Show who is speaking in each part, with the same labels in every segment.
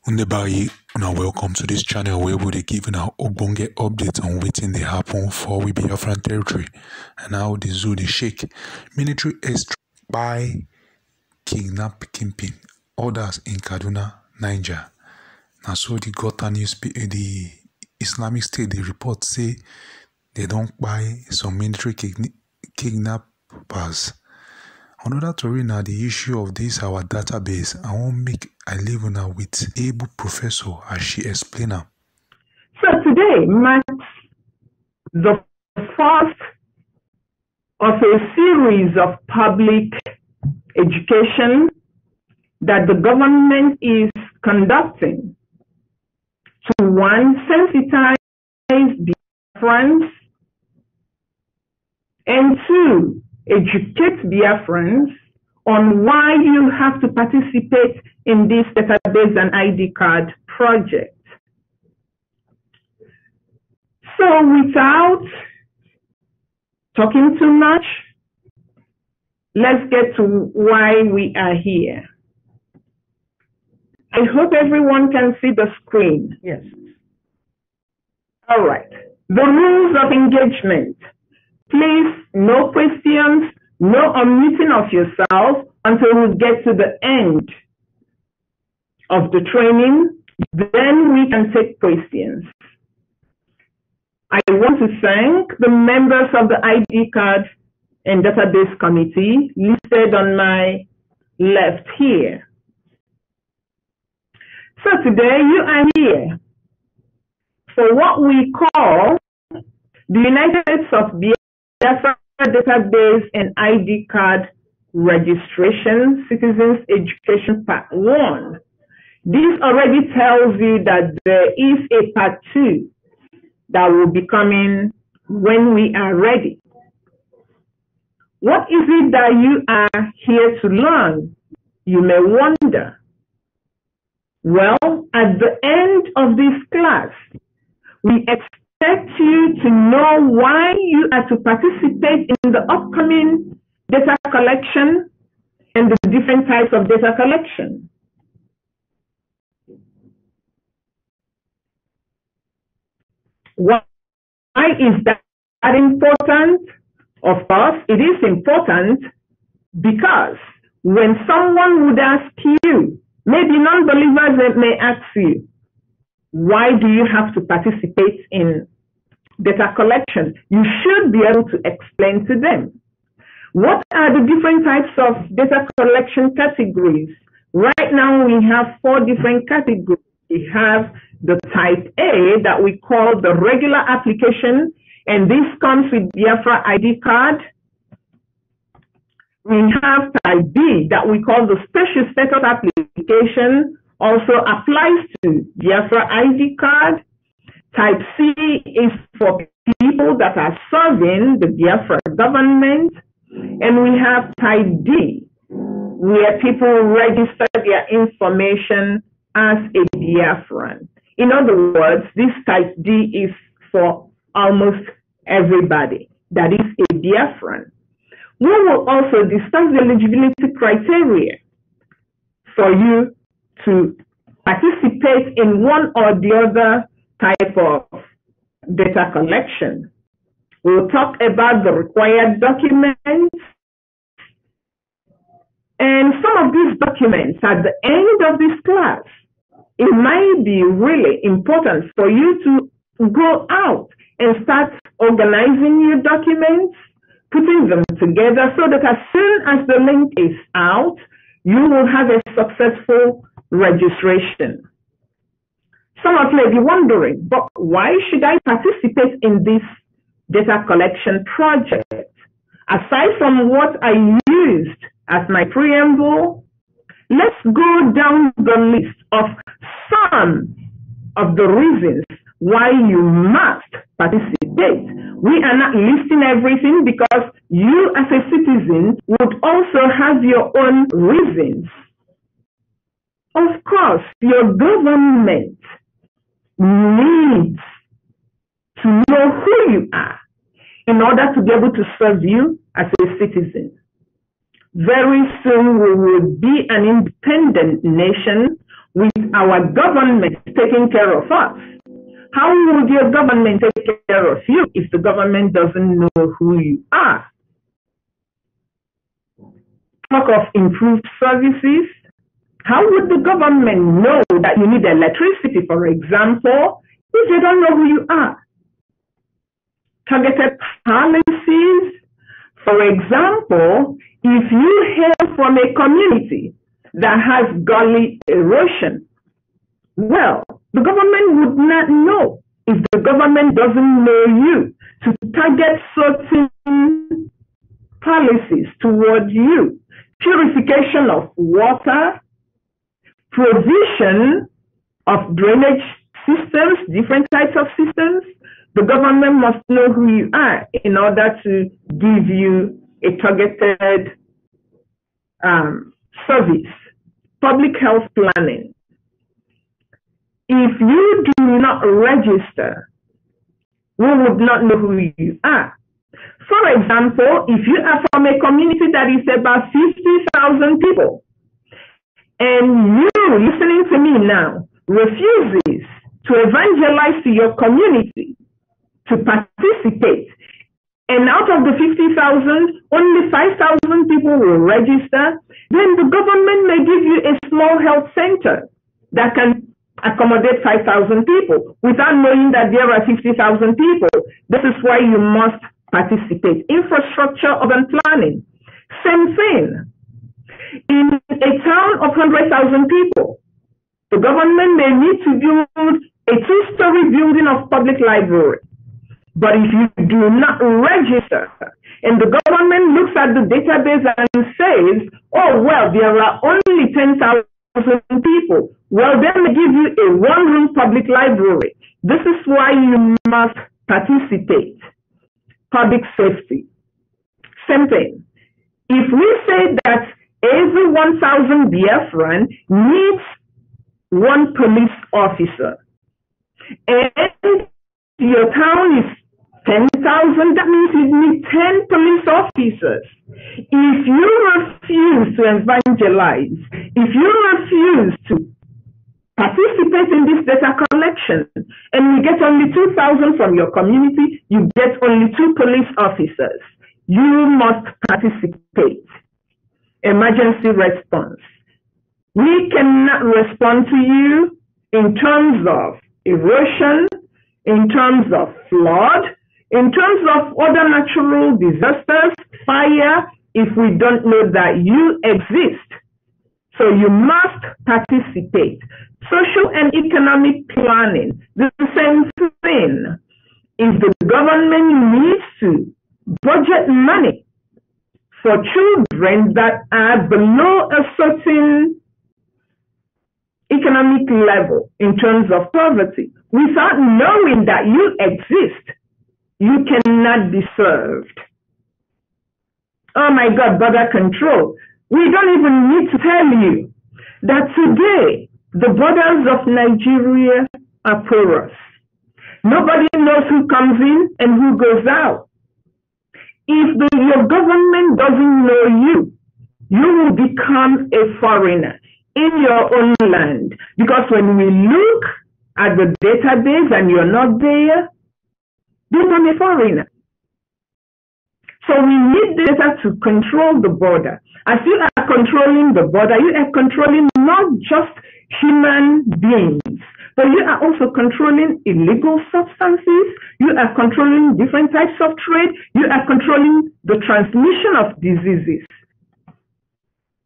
Speaker 1: Undebayi, una welcome to this channel where we dey give una ogbonge updates on wetin dey happen for we Biafran territory and how the zoo dey shake. Military airstrike by Ķidñàp Kingpin, others in Ķaduna, Niger. Na so the Gota the Islamic State dey report say they don buy some military kidnappers. Another story na the issue of this our database. I wan make I leave una with able professor as she explain am.
Speaker 2: So today marks the first of a series of public education that the government is conducting to one, sensitize Biafrans, and two, educate Biafrans on why you have to participate in this database and ID card project. So without talking too much, let's get to why we are here. I hope everyone can see the screen. Yes. All right. The rules of engagement. Please, no questions, no unmuting of yourself until we get to the end of the training. Then we can take questions. I want to thank the members of the ID card and database committee listed on my left here. So today you are here for what we call the United States of Biafra Database and ID Card Registration Citizens Education Part 1. This already tells you that there is a Part 2 that will be coming when we are ready. What is it that you are here to learn? You may wonder. Well, at the end of this class, we expect you to know why you are to participate in the upcoming data collection and the different types of data collection. Why is that important? Of course, it is important because when someone would ask you, maybe non-believers may ask you, why do you have to participate in data collection? You should be able to explain to them. What are the different types of data collection categories? Right now we have 4 different categories. We have the type A that we call the regular application, and this comes with Biafra ID card. We have type B that we call the special status application, also applies to Biafra ID card. Type C is for people that are serving the Biafra government. And we have type D, where people register their information as a Biafran. In other words, this type D is for almost everybody that is a Biafran. We will also discuss the eligibility criteria for you to participate in one or the other type of data collection. We'll talk about the required documents, and some of these documents at the end of this class, it might be really important for you to go out and start organizing your documents, putting them together so that as soon as the link is out, you will have a successful registration. Some of you may be wondering, but why should I participate in this data collection project? Aside from what I used as my preamble, let's go down the list of some of the reasons why you must participate. We are not listing everything because you as a citizen would also have your own reasons. Of course, your government needs to know who you are in order to be able to serve you as a citizen. very soon we will be an independent nation with our government taking care of us. How would your government take care of you if the government doesn't know who you are? Talk of improved services. How would the government know that you need electricity, for example, if they don't know who you are? Targeted policies. For example, if you hail from a community that has gully erosion, well, the government would not know if the government doesn't know you to target certain policies toward you. Purification of water, provision of drainage systems, different types of systems. The government must know who you are in order to give you a targeted service. Public health planning. If you do not register, we would not know who you are. For example, if you are from a community that is about 50,000 people, and you listening to me now refuses to evangelize to your community, to participate, and out of the 50,000, only 5,000 people will register, then the government may give you a small health center that can accommodate 5,000 people without knowing that there are 50,000 people. This is why you must participate. Infrastructure, urban planning. Same thing. In a town of 100,000 people, the government may need to build a two-story building of public library. But if you do not register, and the government looks at the database and says, oh, well, there are only 10,000 people, well, then they give you a one-room public library. This is why you must participate. Public safety. Same thing. If we say that every 1,000 Biafran needs one police officer, and your town is 10,000, that means you need 10 police officers. If you refuse to evangelize, if you refuse to participate in this data collection, and you get only 2,000 from your community, you get only 2 police officers. You must participate. Emergency response. We cannot respond to you in terms of erosion, in terms of flood, in terms of other natural disasters, fire, if we don't know that you exist. So you must participate. Social and economic planning, the same thing. If the government needs to budget money for children that are below a certain economic level in terms of poverty, without knowing that you exist, you cannot be served. Oh my God, border control. We don't even need to tell you that today the borders of Nigeria are porous. Nobody knows who comes in and who goes out. If your government doesn't know you, you will become a foreigner in your own land. Because when we look at the database and you're not there, become a foreigner. So we need data to control the border. As you are controlling the border, you are controlling not just human beings, but you are also controlling illegal substances, you are controlling different types of trade, you are controlling the transmission of diseases.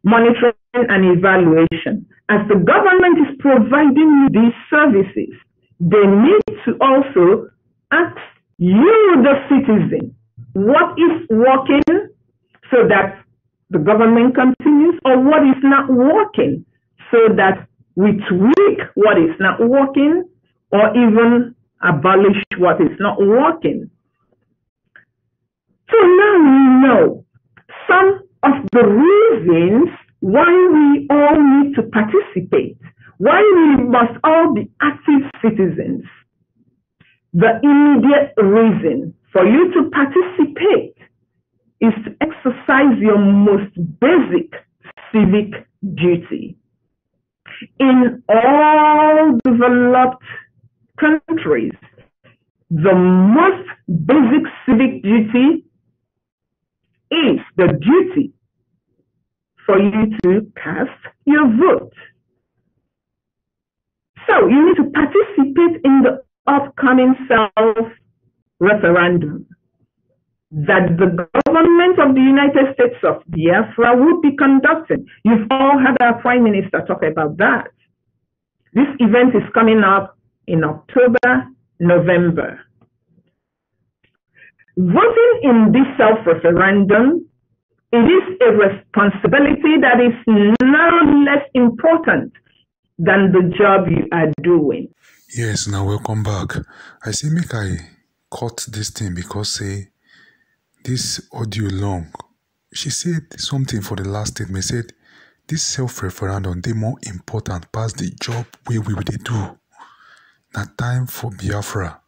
Speaker 2: Monitoring and evaluation. As the government is providing you these services, they need to also ask you, the citizen, what is working so that the government continues, or what is not working so that we tweak what is not working or even abolish what is not working. So now we know some of the reasons why we all need to participate, why we must all be active citizens. The immediate reason for you to participate is to exercise your most basic civic duty. In all developed countries, the most basic civic duty is the duty for you to cast your vote. So you need to participate in the upcoming self-referendum that the government of the United States of Biafra will be conducting. You've all heard our Prime Minister talk about that. This event is coming up in October, November. Voting in this self-referendum, it is a responsibility that is no less important than the job you are doing.
Speaker 1: Yes, now welcome back. I say make I cut this thing because this audio long. She said something for the last statement. Said this self-referendum they more important past the job we will do. Now time for Biafra.